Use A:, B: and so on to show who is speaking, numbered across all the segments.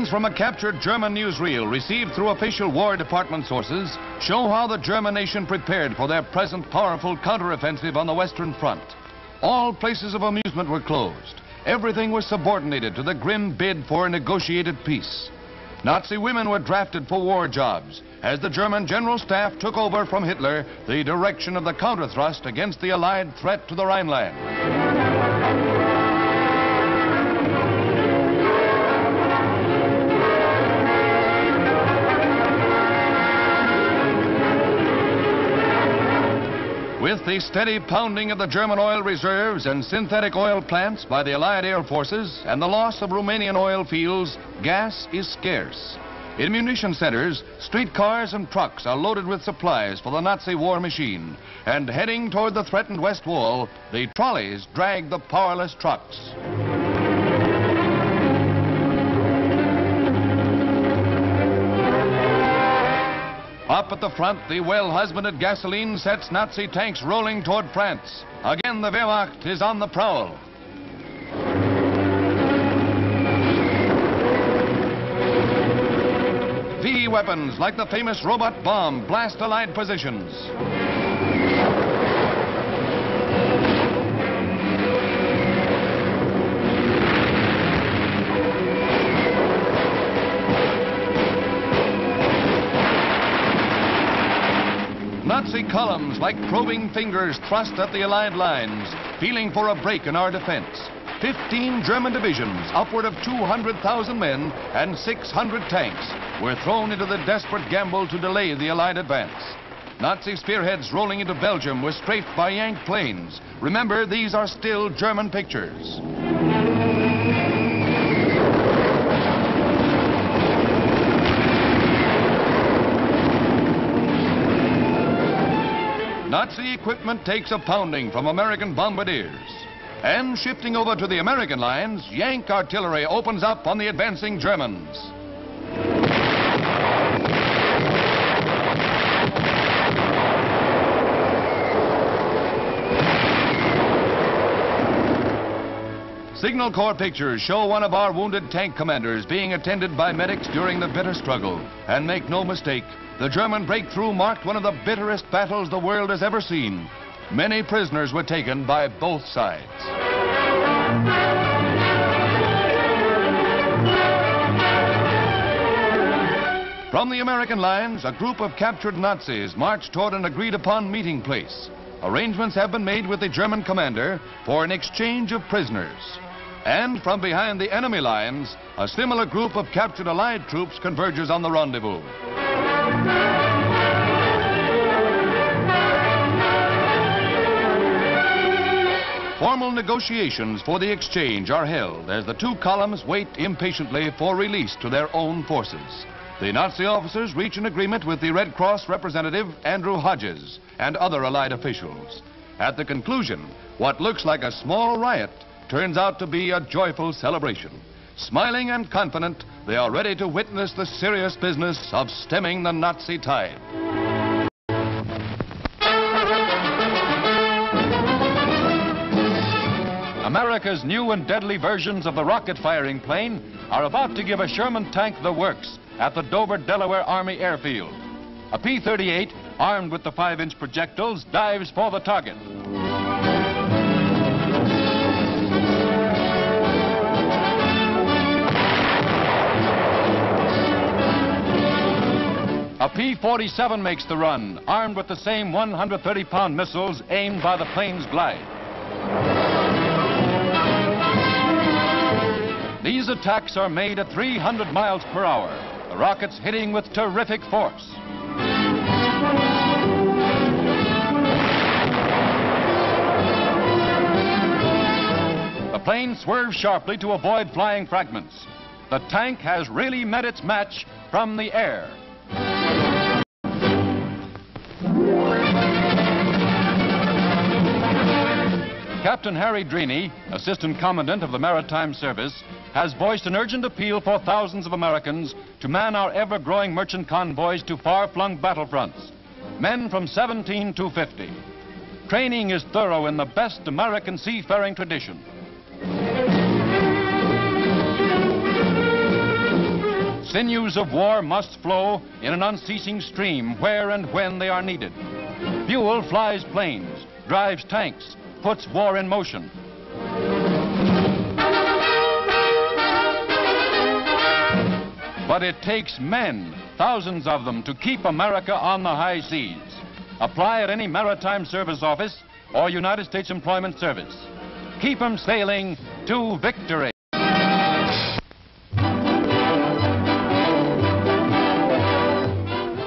A: Clippings from a captured German newsreel received through official War Department sources show how the German nation prepared for their present powerful counteroffensive on the Western Front. All places of amusement were closed. Everything was subordinated to the grim bid for a negotiated peace. Nazi women were drafted for war jobs as the German General Staff took over from Hitler the direction of the counterthrust against the Allied threat to the Rhineland. With the steady pounding of the German oil reserves and synthetic oil plants by the Allied air forces and the loss of Romanian oil fields, gas is scarce. In munition centers, streetcars and trucks are loaded with supplies for the Nazi war machine. And heading toward the threatened West Wall, the trolleys drag the powerless trucks. Up at the front, the well-husbanded gasoline sets Nazi tanks rolling toward France. Again, the Wehrmacht is on the prowl. V weapons, like the famous robot bomb, blast Allied positions. Nazi columns, like probing fingers, thrust at the Allied lines, feeling for a break in our defense. 15 German divisions, upward of 200,000 men, and 600 tanks were thrown into the desperate gamble to delay the Allied advance. Nazi spearheads rolling into Belgium were strafed by Yanked planes. Remember, these are still German pictures. Nazi equipment takes a pounding from American bombardiers. And shifting over to the American lines, Yank artillery opens up on the advancing Germans. Signal Corps pictures show one of our wounded tank commanders being attended by medics during the bitter struggle. And make no mistake, the German breakthrough marked one of the bitterest battles the world has ever seen. Many prisoners were taken by both sides. From the American lines, a group of captured Nazis marched toward an agreed-upon meeting place. Arrangements have been made with the German commander for an exchange of prisoners. And from behind the enemy lines, a similar group of captured Allied troops converges on the rendezvous. Formal negotiations for the exchange are held as the two columns wait impatiently for release to their own forces. The Nazi officers reach an agreement with the Red Cross representative, Andrew Hodges, and other Allied officials. At the conclusion, what looks like a small riot turns out to be a joyful celebration. Smiling and confident, they are ready to witness the serious business of stemming the Nazi tide. America's new and deadly versions of the rocket-firing plane are about to give a Sherman tank the works at the Dover, Delaware Army Airfield. A P-38, armed with the 5-inch projectiles, dives for the target. A P-47 makes the run, armed with the same 130-pound missiles aimed by the plane's glide. These attacks are made at 300 miles per hour, the rockets hitting with terrific force. The plane swerves sharply to avoid flying fragments. The tank has really met its match from the air. Captain Harry Dreney, Assistant Commandant of the Maritime Service, has voiced an urgent appeal for thousands of Americans to man our ever-growing merchant convoys to far-flung battlefronts. Men from 17 to 50. Training is thorough in the best American seafaring tradition.
B: sinews of war must flow in an unceasing stream where and when they are needed. Fuel flies planes, drives tanks, puts war in motion. But it takes men, thousands of them, to keep America on the high seas. Apply at any Maritime Service Office or United States Employment Service. Keep 'em sailing to victory.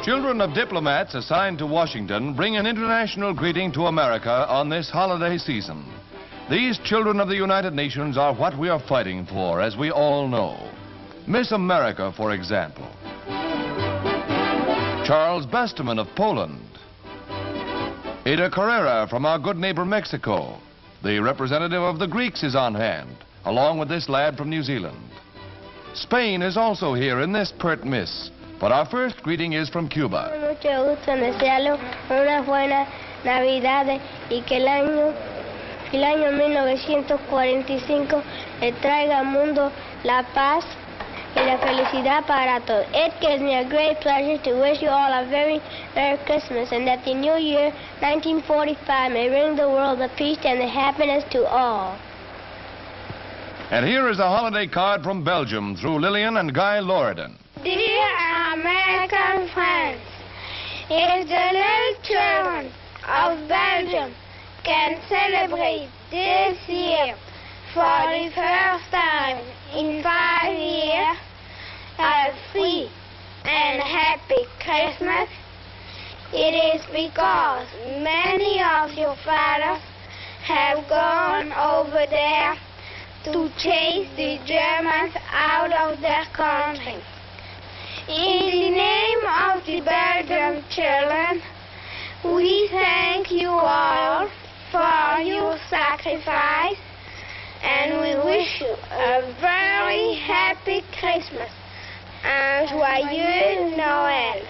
A: Children of diplomats assigned to Washington bring an international greeting to America on this holiday season. These children of the United Nations are what we are fighting for, as we all know. Miss America, for example. Charles Besterman of Poland. Ada Carrera from our good neighbor Mexico. The representative of the Greeks is on hand, along with this lad from New Zealand. Spain is also here in this pert miss, but our first greeting is from Cuba.
C: Mucho gusto en desearle unas buenas Navidades y que el año 1945 le traiga al mundo la paz y la felicidad para todos. It gives me a great pleasure to wish you all a very Merry Christmas and that the new year 1945 may bring the world the peace and the happiness to all.
A: And here is a holiday card from Belgium through Lillian and Guy Loridan.
C: Dear American friends, if the little children of Belgium can celebrate this year for the first time in 5 years a free and happy Christmas, it is because many of your fathers have gone over there to chase the Germans out of their country. In the name of the Belgian children, we thank you all for your sacrifice and we wish you a very happy Christmas and joyeux Noël.